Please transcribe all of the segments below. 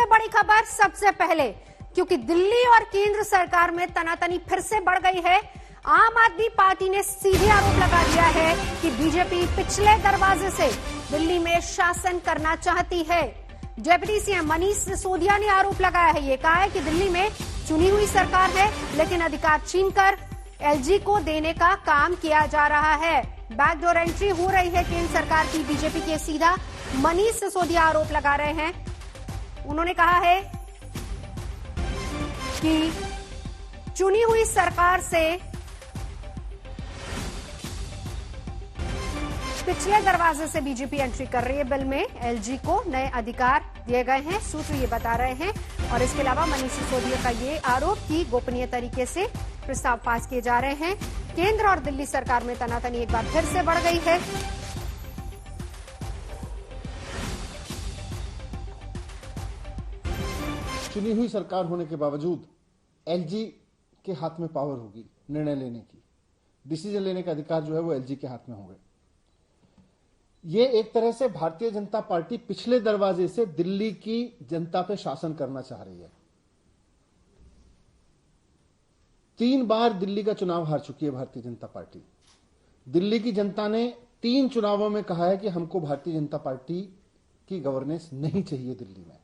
सबसे बड़ी खबर सबसे पहले, क्योंकि दिल्ली और केंद्र सरकार में तनातनी फिर से बढ़ गई है। आम आदमी पार्टी ने सीधे आरोप लगा दिया है कि बीजेपी पिछले दरवाजे से दिल्ली में शासन करना चाहती है। डिप्टी सीएम मनीष सिसोदिया ने आरोप लगाया है, ये कहा है कि दिल्ली में चुनी हुई सरकार है, लेकिन अधिकार छीनकर एलजी को देने का काम किया जा रहा है। बैकडोर एंट्री हो रही है केंद्र सरकार की बीजेपी के, सीधा मनीष सिसोदिया आरोप लगा रहे हैं। उन्होंने कहा है कि चुनी हुई सरकार से पिछले दरवाजे से बीजेपी एंट्री कर रही है। बिल में एलजी को नए अधिकार दिए गए हैं, सूत्र ये बता रहे हैं। और इसके अलावा मनीष सिसोदिया का ये आरोप कि गोपनीय तरीके से प्रस्ताव पास किए जा रहे हैं। केंद्र और दिल्ली सरकार में तनातनी एक बार फिर से बढ़ गई है। चुनी हुई सरकार होने के बावजूद एलजी के हाथ में पावर होगी निर्णय लेने की, डिसीजन लेने का अधिकार जो है वो एलजी के हाथ में होगा। ये एक तरह से भारतीय जनता पार्टी पिछले दरवाजे से दिल्ली की जनता पे शासन करना चाह रही है। 3 बार दिल्ली का चुनाव हार चुकी है भारतीय जनता पार्टी। दिल्ली की जनता ने 3 चुनावों में कहा है कि हमको भारतीय जनता पार्टी की गवर्नेंस नहीं चाहिए दिल्ली में।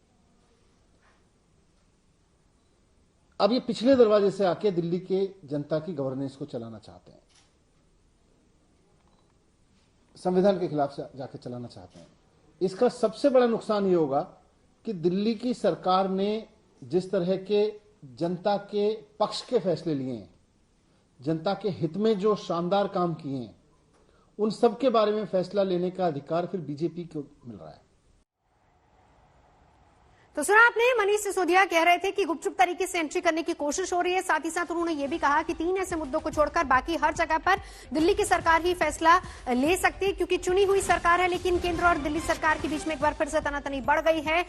अब ये पिछले दरवाजे से आके दिल्ली के जनता की गवर्नेंस को चलाना चाहते हैं, संविधान के खिलाफ जाके चलाना चाहते हैं। इसका सबसे बड़ा नुकसान ये होगा कि दिल्ली की सरकार ने जिस तरह के जनता के पक्ष के फैसले लिए हैं, जनता के हित में जो शानदार काम किए हैं, उन सब के बारे में फैसला लेने का अधिकार फिर बीजेपी को मिल रहा है। तो सुना आपने, मनीष सिसोदिया कह रहे थे कि गुपचुप तरीके से एंट्री करने की कोशिश हो रही है। साथ ही साथ उन्होंने ये भी कहा कि 3 ऐसे मुद्दों को छोड़कर बाकी हर जगह पर दिल्ली की सरकार ही फैसला ले सकती है, क्योंकि चुनी हुई सरकार है। लेकिन केंद्र और दिल्ली सरकार के बीच में एक बार फिर से तनातनी बढ़ गई है।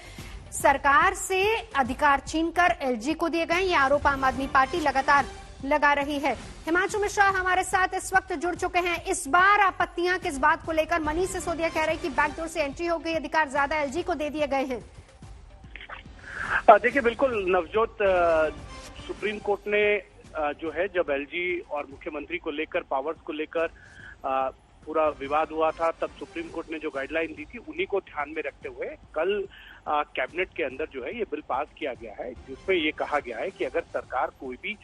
सरकार से अधिकार छीनकर एलजी को दिए गए, ये आरोप आम आदमी पार्टी लगातार लगा रही है। हिमांशु मिश्रा हमारे साथ इस वक्त जुड़ चुके हैं। इस बार आपत्तियां किस बात को लेकर? मनीष सिसोदिया कह रहे हैं कि बैकडोर से एंट्री हो गई, अधिकार ज्यादा एलजी को दे दिए गए हैं। देखिए, बिल्कुल नवजोत, सुप्रीम कोर्ट ने जो है, जब एलजी और मुख्यमंत्री को लेकर, पावर्स को लेकर पूरा विवाद हुआ था, तब सुप्रीम कोर्ट ने जो गाइडलाइन दी थी उन्हीं को ध्यान में रखते हुए कल कैबिनेट के अंदर जो है ये बिल पास किया गया है, जिसमें ये कहा गया है कि अगर सरकार कोई भी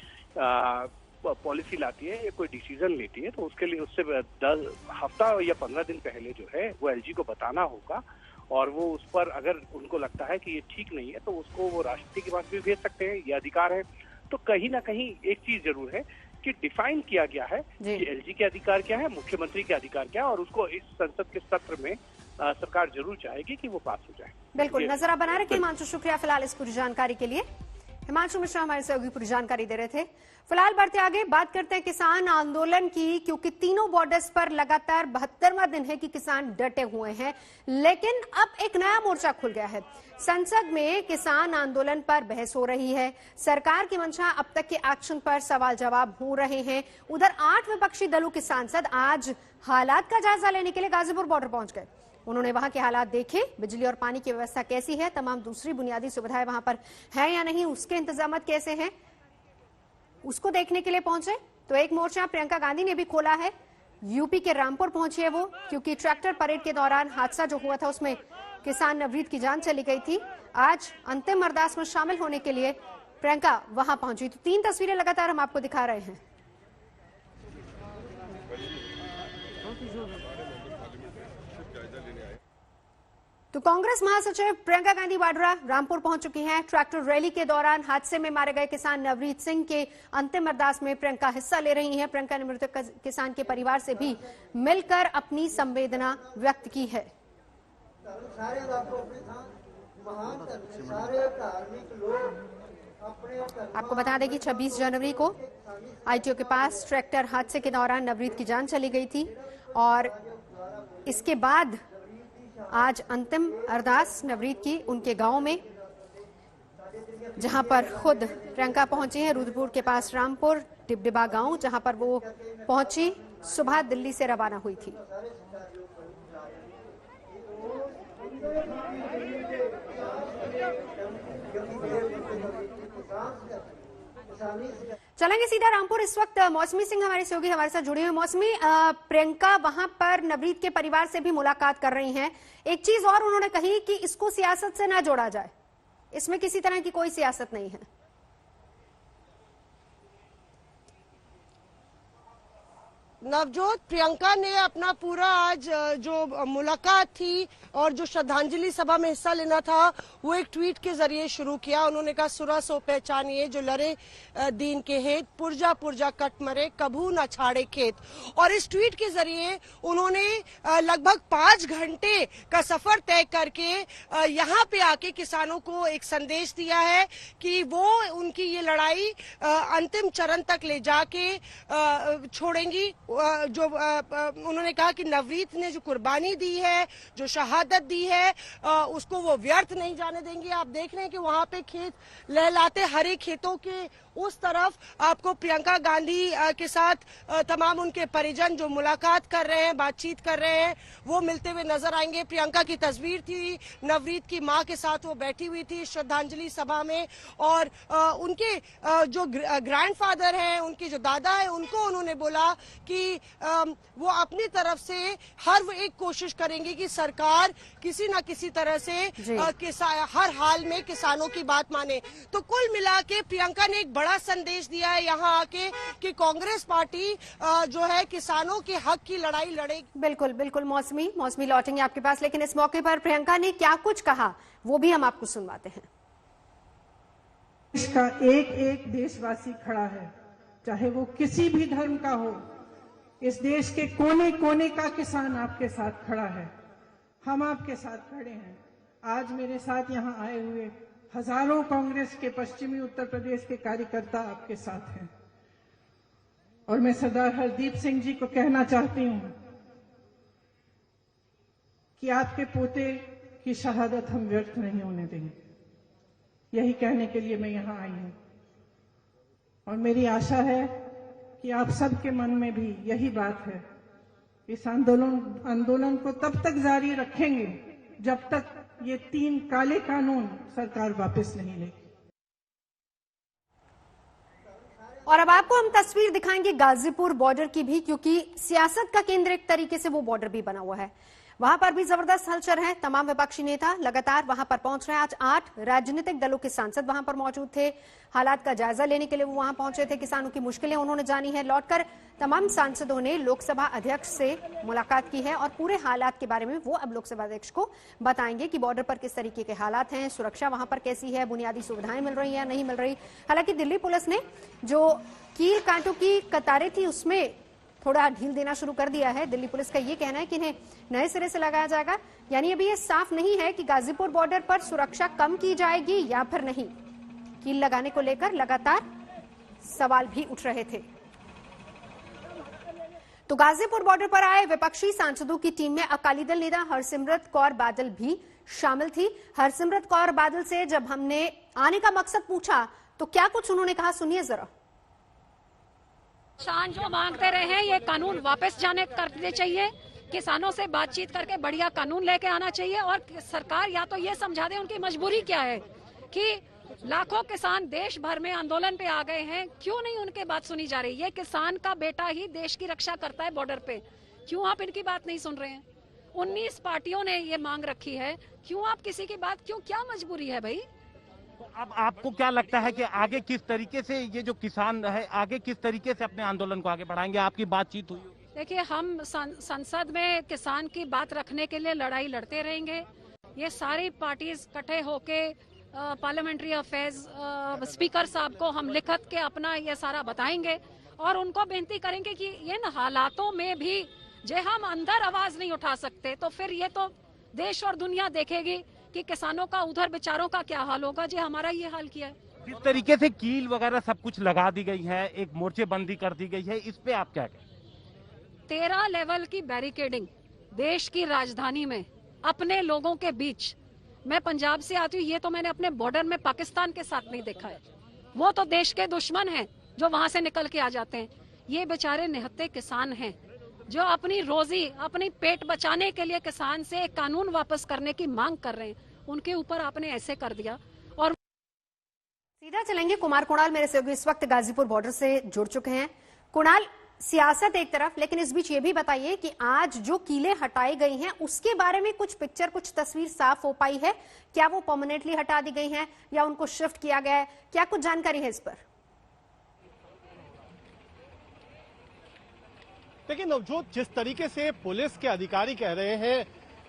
पॉलिसी लाती है या कोई डिसीजन लेती है तो उसके लिए उससे 10 हफ्ता या 15 दिन पहले जो है वो एलजी को बताना होगा। और वो उस पर अगर उनको लगता है कि ये ठीक नहीं है तो उसको वो राष्ट्रपति के पास भी भेज सकते हैं, ये अधिकार है। तो कहीं ना कहीं एक चीज जरूर है कि डिफाइन किया गया है कि एलजी के अधिकार क्या है, मुख्यमंत्री के अधिकार क्या है, और उसको इस संसद के सत्र में सरकार जरूर चाहेगी कि वो पास हो जाए। बिल्कुल, नजर आप बना रहे। हिमांशु, शुक्रिया फिलहाल इस पूरी जानकारी के लिए। हिमांशु मिश्रा हमारे सहयोगी पूरी जानकारी दे रहे थे। फिलहाल बढ़ते आगे, बात करते हैं किसान आंदोलन की, क्योंकि तीनों बॉर्डर्स पर लगातार 72वां दिन है कि किसान डटे हुए हैं। लेकिन अब एक नया मोर्चा खुल गया है। संसद में किसान आंदोलन पर बहस हो रही है। सरकार की मंशा अब तक के एक्शन पर सवाल जवाब हो रहे हैं। उधर 8 विपक्षी दलों के सांसद आज हालात का जायजा लेने के लिए गाजीपुर बॉर्डर पहुंच गए। उन्होंने वहां के हालात देखे, बिजली और पानी की व्यवस्था कैसी है, तमाम दूसरी बुनियादी सुविधाएं वहां पर है या नहीं, उसके इंतजाम कैसे हैं, उसको देखने के लिए पहुंचे। तो एक मोर्चा प्रियंका गांधी ने भी खोला है। यूपी के रामपुर पहुंची है वो, क्योंकि ट्रैक्टर परेड के दौरान हादसा जो हुआ था उसमें किसान नवरीत की जान चली गई थी। आज अंतिम अरदास में शामिल होने के लिए प्रियंका वहां पहुंची। तो 3 तस्वीरें लगातार हम आपको दिखा रहे हैं। तो कांग्रेस महासचिव प्रियंका गांधी वाड्रा रामपुर पहुंच चुकी हैं। ट्रैक्टर रैली के दौरान हादसे में मारे गए किसान नवरीत सिंह के अंतिम अरदास में प्रियंका हिस्सा ले रही हैं। प्रियंका ने मृतक किसान के परिवार से भी मिलकर अपनी संवेदना व्यक्त की है। आपको बता दें कि 26 जनवरी को आईटीओ के पास ट्रैक्टर हादसे के दौरान नवरीत की जान चली गई थी, और इसके बाद आज अंतिम अरदास नवरीत की उनके गांव में, जहां पर खुद प्रियंका पहुंची है। रुद्रपुर के पास रामपुर डिबडिबा गांव, जहां पर वो पहुंची, सुबह दिल्ली से रवाना हुई थी। चलेंगे सीधा रामपुर। इस वक्त मौसमी सिंह हमारे सहयोगी हमारे साथ जुड़ी हुई। मौसमी, प्रियंका वहां पर नवरीत के परिवार से भी मुलाकात कर रही हैं। एक चीज और उन्होंने कही कि इसको सियासत से ना जोड़ा जाए, इसमें किसी तरह की कोई सियासत नहीं है। नवजोत, प्रियंका ने अपना पूरा आज जो मुलाकात थी और जो श्रद्धांजलि सभा में हिस्सा लेना था वो एक ट्वीट के जरिए शुरू किया। उन्होंने कहा, सुरा सो पहचानिए जो लड़े दीन के हेत, पुरजा पुरजा कट मरे कभू न छाड़े खेत। और इस ट्वीट के जरिए उन्होंने लगभग 5 घंटे का सफर तय करके यहाँ पे आके किसानों को एक संदेश दिया है कि वो उनकी ये लड़ाई अंतिम चरण तक ले जाके छोड़ेंगी। जो उन्होंने कहा कि नवरीत ने जो कुर्बानी दी है, जो शहादत दी है, उसको वो व्यर्थ नहीं जाने देंगे। आप देख रहे हैं कि वहां पे खेत लहलाते हरे खेतों के उस तरफ आपको प्रियंका गांधी के साथ तमाम उनके परिजन जो मुलाकात कर रहे हैं, बातचीत कर रहे हैं, वो मिलते हुए नजर आएंगे। प्रियंका की तस्वीर थी, नवरीत की मां के साथ वो बैठी हुई थी श्रद्धांजलि सभा में। और उनके जो ग्रैंडफादर हैं, उनके जो दादा है, उनको उन्होंने बोला कि वो अपनी तरफ से हर वो एक कोशिश करेंगे कि सरकार किसी न किसी तरह से हर हाल में किसानों की बात माने। तो कुल मिला के प्रियंका ने एक बड़ा संदेश दिया है यहाँ आके कि कांग्रेस पार्टी जो है किसानों के हक की लड़ाई लड़ेगी। बिल्कुल बिल्कुल मौसमी लौटेंगे आपके पास, लेकिन इस मौके पर प्रियंका ने क्या कुछ कहा वो भी हम आपको सुनवाते हैं। इसका एक एक देशवासी खड़ा है, चाहे वो किसी भी धर्म का हो। इस देश के कोने कोने का किसान आपके साथ खड़ा है, हम आपके साथ खड़े हैं। आज मेरे साथ यहाँ आए हुए हजारों कांग्रेस के पश्चिमी उत्तर प्रदेश के कार्यकर्ता आपके साथ हैं। और मैं सरदार हरदीप सिंह जी को कहना चाहती हूँ कि आपके पोते की शहादत हम व्यर्थ नहीं होने देंगे। यही कहने के लिए मैं यहाँ आई हूँ और मेरी आशा है कि आप सबके मन में भी यही बात है। इस आंदोलन को तब तक जारी रखेंगे जब तक ये 3 काले कानून सरकार वापस नहीं लेगी। और अब आपको हम तस्वीर दिखाएंगे गाजीपुर बॉर्डर की भी, क्योंकि सियासत का केंद्र एक तरीके से वो बॉर्डर भी बना हुआ है। वहां पर भी जबरदस्त हलचल है। तमाम विपक्षी नेता लगातार वहां पर पहुंच रहे हैं। आज 8 राजनीतिक दलों के सांसद वहां पर मौजूद थे। हालात का जायजा लेने के लिए वो वहां पहुंचे थे। किसानों की मुश्किलें उन्होंने जानी है। लौटकर तमाम सांसदों ने लोकसभा अध्यक्ष से मुलाकात की है और पूरे हालात के बारे में वो अब लोकसभा अध्यक्ष को बताएंगे कि बॉर्डर पर किस तरीके के हालात हैं, सुरक्षा वहां पर कैसी है, बुनियादी सुविधाएं मिल रही हैं या नहीं मिल रही। हालांकि दिल्ली पुलिस ने जो कील कांटों की कतारें थी उसमें थोड़ा ढील देना शुरू कर दिया है। दिल्ली पुलिस का ये कहना है कि इन्हें नए सिरे से लगाया जाएगा। यानी अभी ये साफ नहीं है कि गाजीपुर बॉर्डर पर सुरक्षा कम की जाएगी या फिर नहीं। कील लगाने को लेकर लगातार सवाल भी उठ रहे थे। तो गाजीपुर बॉर्डर पर आए विपक्षी सांसदों की टीम में अकाली दल नेता हरसिमरत कौर बादल भी शामिल थी। हरसिमरत कौर बादल से जब हमने आने का मकसद पूछा तो क्या कुछ उन्होंने कहा, सुनिए जरा। किसान जो मांगते रहे हैं ये कानून वापस जाने करने चाहिए। किसानों से बातचीत करके बढ़िया कानून लेके आना चाहिए और सरकार या तो ये समझा दे उनकी मजबूरी क्या है कि लाखों किसान देश भर में आंदोलन पे आ गए हैं, क्यों नहीं उनकी बात सुनी जा रही। ये किसान का बेटा ही देश की रक्षा करता है बॉर्डर पे, क्यों आप इनकी बात नहीं सुन रहे हैं। 19 पार्टियों ने ये मांग रखी है, क्यों आप किसी की बात, क्यों, क्या मजबूरी है भाई। अब आपको क्या लगता है कि आगे किस तरीके से ये जो किसान है आगे किस तरीके से अपने आंदोलन को आगे बढ़ाएंगे? आपकी बातचीत हुई? देखिए, हम संसद में किसान की बात रखने के लिए लड़ाई लड़ते रहेंगे। ये सारी पार्टीज इकट्ठे होके पार्लियामेंट्री अफेयर्स स्पीकर साहब को हम लिखत के अपना ये सारा बताएंगे और उनको बेनती करेंगे कि इन हालातों में भी जे हम अंदर आवाज नहीं उठा सकते तो फिर ये तो देश और दुनिया देखेगी कि किसानों का उधर बेचारों का क्या हाल होगा जो हमारा ये हाल किया है। किस तरीके से कील वगैरह सब कुछ लगा दी गई है, एक मोर्चेबंदी कर दी गई है, इस पे आप क्या कहें? 13 लेवल की बैरिकेडिंग देश की राजधानी में अपने लोगों के बीच। मैं पंजाब से आती हूँ, ये तो मैंने अपने बॉर्डर में पाकिस्तान के साथ नहीं देखा है। वो तो देश के दुश्मन हैं जो वहां से निकल के आ जाते हैं। ये बेचारे निहत्थे किसान हैं जो अपनी रोजी, अपनी पेट बचाने के लिए किसान से एक कानून वापस करने की मांग कर रहे हैं। उनके ऊपर आपने ऐसे कर दिया सीधा चलेंगे कुमार कुणाल मेरे सहयोगी इस वक्त गाजीपुर बॉर्डर से जुड़ चुके हैं। कुणाल, सियासत एक तरफ, लेकिन इस बीच ये भी बताइए कि आज जो कीलें हटाई गई हैं उसके बारे में कुछ पिक्चर, कुछ तस्वीर साफ हो पाई है? क्या वो परमानेंटली हटा दी गई हैं या उनको शिफ्ट किया गया है? क्या कुछ जानकारी है इस पर? देखिए नवजोत, जिस तरीके से पुलिस के अधिकारी कह रहे हैं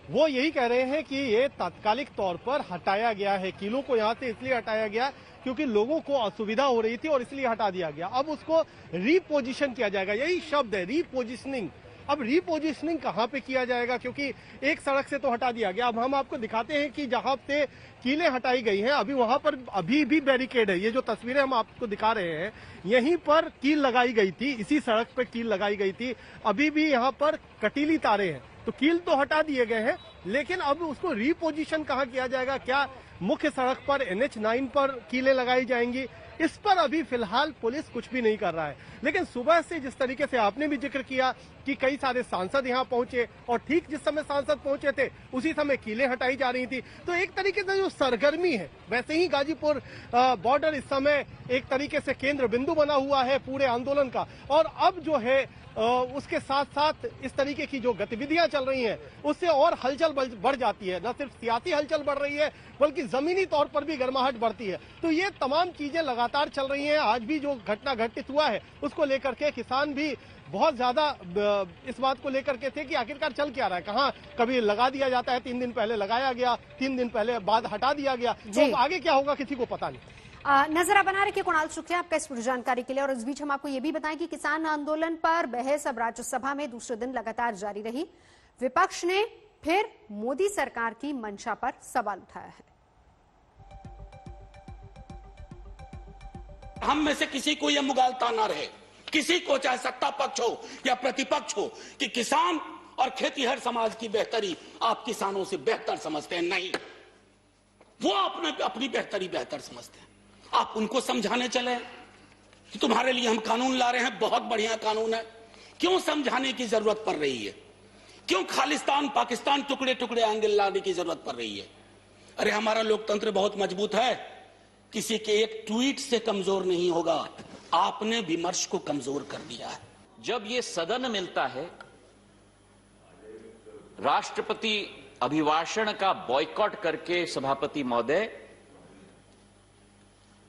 वो यही कह रहे हैं कि ये तात्कालिक तौर पर हटाया गया है। कीलों को यहाँ से इसलिए हटाया गया क्योंकि लोगों को असुविधा हो रही थी और इसलिए हटा दिया गया। अब उसको रीपोजिशन किया जाएगा, यही शब्द है, रीपोजिशनिंग। अब रीपोजिशनिंग कहाँ पे किया जाएगा, क्योंकि एक सड़क से तो हटा दिया गया। अब हम आपको दिखाते हैं कि जहाँ पे कीलें हटाई गई हैं अभी वहां पर अभी भी बैरिकेड है। ये जो तस्वीरें हम आपको दिखा रहे हैं, यहीं पर कील लगाई गई थी, इसी सड़क पे कील लगाई गई थी। अभी भी यहाँ पर कटीली तारे हैं, तो कील तो हटा दिए गए हैं, लेकिन अब उसको रीपोजिशन कहाँ किया जाएगा? क्या मुख्य सड़क पर NH9 पर कीलें लगाई जाएंगी? इस पर अभी फिलहाल पुलिस कुछ भी नहीं कर रहा है। लेकिन सुबह से जिस तरीके से आपने भी जिक्र किया कि कई सारे सांसद यहाँ पहुंचे और ठीक जिस समय सांसद पहुंचे थे उसी समय कीलें हटाई जा रही थी, तो एक तरीके से जो सरगर्मी है, वैसे ही गाजीपुर बॉर्डर इस समय एक तरीके से केंद्र बिंदु बना हुआ है पूरे आंदोलन का। और अब जो है उसके साथ साथ इस तरीके की जो गतिविधियां चल रही हैं उससे और हलचल बढ़ जाती है। न सिर्फ सियासी हलचल बढ़ रही है बल्कि जमीनी तौर पर भी गर्माहट बढ़ती है। तो ये तमाम चीजें लगातार चल रही हैं। आज भी जो घटना घटित हुआ है उसको लेकर के किसान भी बहुत ज्यादा इस बात को लेकर के थे कि आखिरकार चल क्या रहा है, कहाँ कभी लगा दिया जाता है, 3 दिन पहले लगाया गया, 3 दिन पहले बाद हटा दिया गया, तो आगे क्या होगा किसी को पता नहीं। नजर बना रखिए कुणाल, शुक्रिया आपका इस पूरी जानकारी के लिए। और इस बीच हम आपको ये भी बताएं कि किसान आंदोलन पर बहस अब राज्यसभा में दूसरे दिन लगातार जारी रही। विपक्ष ने फिर मोदी सरकार की मंशा पर सवाल उठाया है। हम में से किसी को यह मुगालता ना रहे, किसी को चाहे सत्ता पक्ष हो या प्रतिपक्ष हो, कि किसान और खेतीहर समाज की बेहतरी आप किसानों से बेहतर समझते हैं। नहीं, वो अपनी बेहतरी बेहतर समझते हैं। आप उनको समझाने चले कि तुम्हारे लिए हम कानून ला रहे हैं, बहुत बढ़िया कानून है। क्यों समझाने की जरूरत पड़ रही है? क्यों खालिस्तान पाकिस्तान टुकड़े टुकड़े एंगल लाने की जरूरत पड़ रही है? अरे हमारा लोकतंत्र बहुत मजबूत है, किसी के एक ट्वीट से कमजोर नहीं होगा। आपने विमर्श को कमजोर कर दिया है। जब ये सदन मिलता है, राष्ट्रपति अभिभाषण का बॉयकॉट करके सभापति महोदय,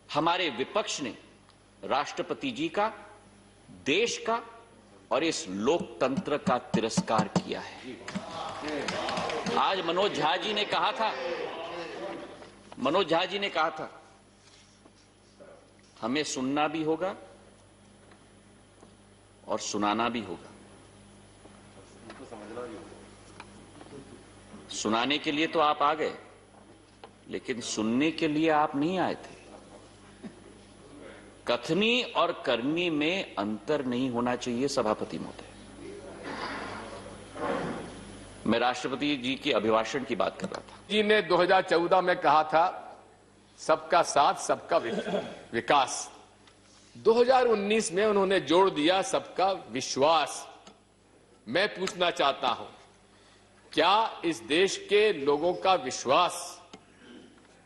हमारे विपक्ष ने राष्ट्रपति जी का, देश का और इस लोकतंत्र का तिरस्कार किया है। आज मनोज झा जी ने कहा था हमें सुनना भी होगा और सुनाना भी होगा। सुनाने के लिए तो आप आ गए, लेकिन सुनने के लिए आप नहीं आए थे। कथनी और करनी में अंतर नहीं होना चाहिए सभापति महोदय। मैं राष्ट्रपति जी के अभिभाषण की बात कर रहा था। जी ने 2014 में कहा था सबका साथ सबका विकास। 2019 में उन्होंने जोड़ दिया सबका विश्वास। मैं पूछना चाहता हूं, क्या इस देश के लोगों का विश्वास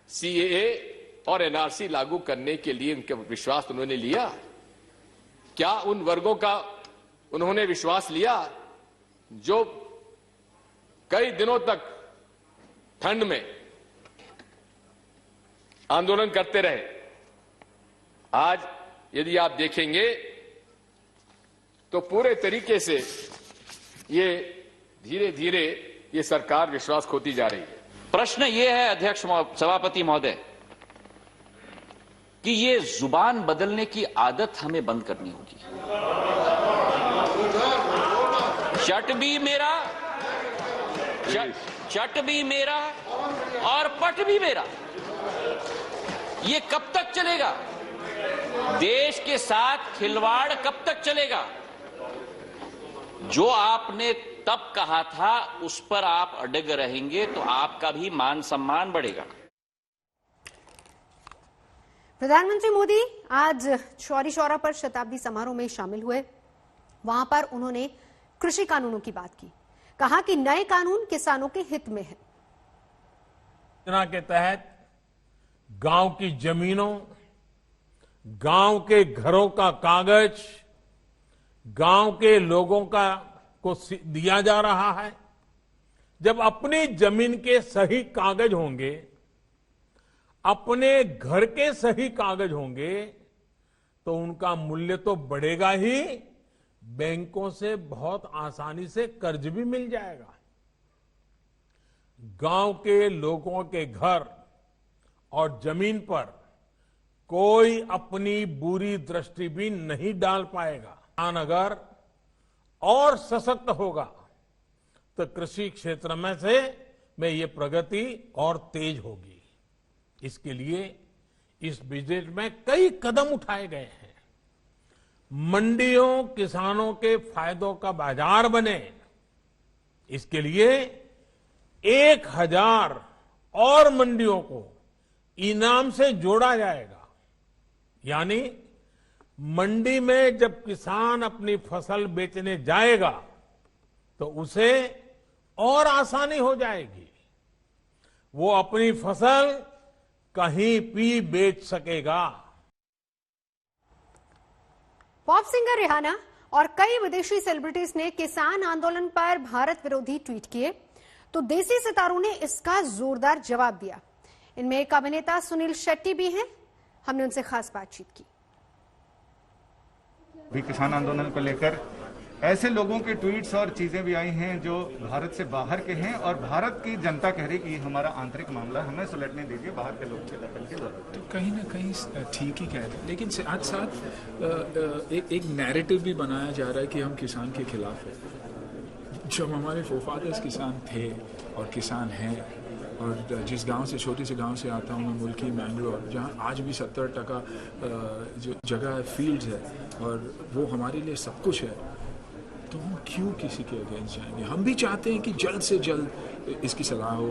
CAA और NRC लागू करने के लिए उनका विश्वास उन्होंने लिया? क्या उन वर्गों का उन्होंने विश्वास लिया जो कई दिनों तक ठंड में आंदोलन करते रहे? आज यदि आप देखेंगे तो पूरे तरीके से ये धीरे धीरे ये सरकार विश्वास खोती जा रही है। प्रश्न ये है अध्यक्ष सभापति महोदय कि ये जुबान बदलने की आदत हमें बंद करनी होगी। चट भी मेरा और पट भी मेरा, ये कब तक चलेगा? देश के साथ खिलवाड़ कब तक चलेगा? जो आपने तब कहा था उस पर आप अड़ग रहेंगे तो आपका भी मान सम्मान बढ़ेगा। प्रधानमंत्री मोदी आज चौरी चौरा पर शताब्दी समारोह में शामिल हुए। वहां पर उन्होंने कृषि कानूनों की बात की, कहा कि नए कानून किसानों के हित में है। योजना के तहत गांव की जमीनों गांव के घरों का कागज गांव के लोगों को दिया जा रहा है। जब अपनी जमीन के सही कागज होंगे, अपने घर के सही कागज होंगे, तो उनका मूल्य तो बढ़ेगा ही, बैंकों से बहुत आसानी से कर्ज भी मिल जाएगा। गांव के लोगों के घर और जमीन पर कोई अपनी बुरी दृष्टि भी नहीं डाल पाएगा। किसान अगर और सशक्त होगा तो कृषि क्षेत्र में ये प्रगति और तेज होगी। इसके लिए इस बजट में कई कदम उठाए गए हैं। मंडियों किसानों के फायदों का बाजार बने, इसके लिए 1000 और मंडियों को इनाम से जोड़ा जाएगा। यानी मंडी में जब किसान अपनी फसल बेचने जाएगा तो उसे और आसानी हो जाएगी, वो अपनी फसल कहीं भी बेच सकेगा। पॉप सिंगर रिहाना और कई विदेशी सेलिब्रिटीज ने किसान आंदोलन पर भारत विरोधी ट्वीट किए, तो देसी सितारों ने इसका जोरदार जवाब दिया। इनमें एक अभिनेता सुनील शेट्टी भी हैं, हमने उनसे खास बातचीत की। भी किसान आंदोलन को लेकर ऐसे लोगों के ट्वीट्स और चीजें भी आई हैं जो भारत से बाहर के हैं, और भारत की जनता कह रही कि हमारा आंतरिक मामला हमें सुलटने दीजिए, बाहर के लोग से दखल की जरूरत है। तो कहीं ना कहीं ठीक ही कह रहे हैं, लेकिन आज साथ एक नैरेटिव भी बनाया जा रहा है कि हम किसान के खिलाफ हैं। जब हमारे फोरफादर्स किसान थे और किसान हैं, और जिस गांव से, छोटे से गांव से आता हूँ मैं, मुल्की मैंगलोर, जहाँ आज भी 70% जो जगह है फील्ड्स है, और वो हमारे लिए सब कुछ है, तो हम क्यों किसी के अगेंस्ट जाएंगे? हम भी चाहते हैं कि जल्द से जल्द इसकी सलाह हो,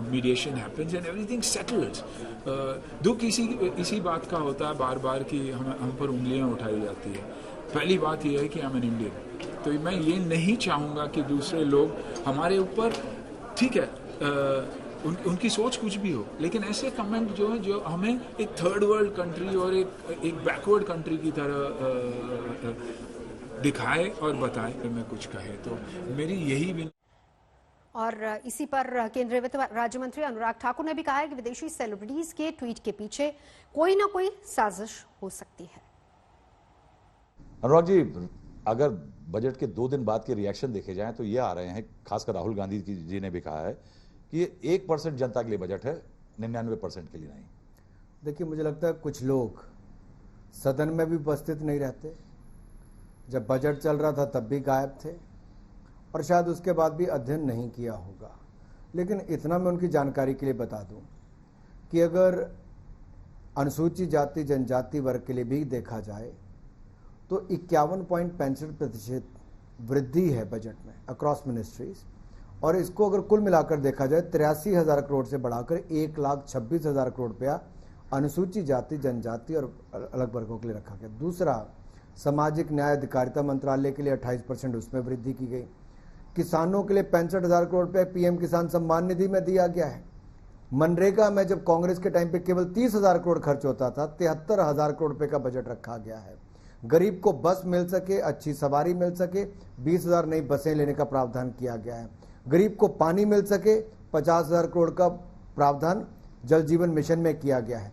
mediation happens and everything settles. दुख इसी बात का होता है बार बार कि हम पर उंगलियां उठाई जाती है। पहली बात यह है कि आई एम एन इंडियन, तो मैं ये नहीं चाहूँगा कि दूसरे लोग हमारे ऊपर, ठीक है उनकी सोच कुछ भी हो, लेकिन ऐसे कमेंट जो है जो हमें एक थर्ड वर्ल्ड कंट्री और एक बैकवर्ड कंट्री की तरह दिखाए और बताए कि मैं कुछ कहे, तो मेरी यही भी। और इसी पर केंद्रीय वित्त राज्य मंत्री अनुराग ठाकुर ने भी कहा है कि विदेशी सेलिब्रिटीज के ट्वीट के पीछे कोई ना कोई साजिश हो सकती है। अनुराग जी, अगर बजट के 2 दिन बाद के रिएक्शन देखे जाएं तो ये आ रहे हैं, खासकर राहुल गांधी जी ने भी कहा है कि ये 1% जनता के लिए बजट है, 99% के लिए नहीं। देखिए, मुझे लगता है कुछ लोग सदन में भी उपस्थित नहीं रहते, जब बजट चल रहा था तब भी गायब थे, और शायद उसके बाद भी अध्ययन नहीं किया होगा। लेकिन इतना मैं उनकी जानकारी के लिए बता दूं कि अगर अनुसूचित जाति जनजाति वर्ग के लिए भी देखा जाए तो 51.65% वृद्धि है बजट में अक्रॉस मिनिस्ट्रीज, और इसको अगर कुल मिलाकर देखा जाए 83,000 करोड़ से बढ़ाकर 1,26,000 करोड़ रुपया अनुसूचित जाति जनजाति और अलग वर्गों के लिए रखा गया। दूसरा, सामाजिक न्याय अधिकारिता मंत्रालय के लिए 28% उसमें वृद्धि की गई। किसानों के लिए 65,000 करोड़ रुपए पीएम किसान सम्मान निधि में दिया गया है। मनरेगा में जब कांग्रेस के टाइम पे केवल 30,000 करोड़ खर्च होता था, 73,000 करोड़ रुपए का बजट रखा गया है। गरीब को बस मिल सके, अच्छी सवारी मिल सके, 20,000 नई बसें लेने का प्रावधान किया गया है। गरीब को पानी मिल सके, 50,000 करोड़ का प्रावधान जल जीवन मिशन में किया गया है।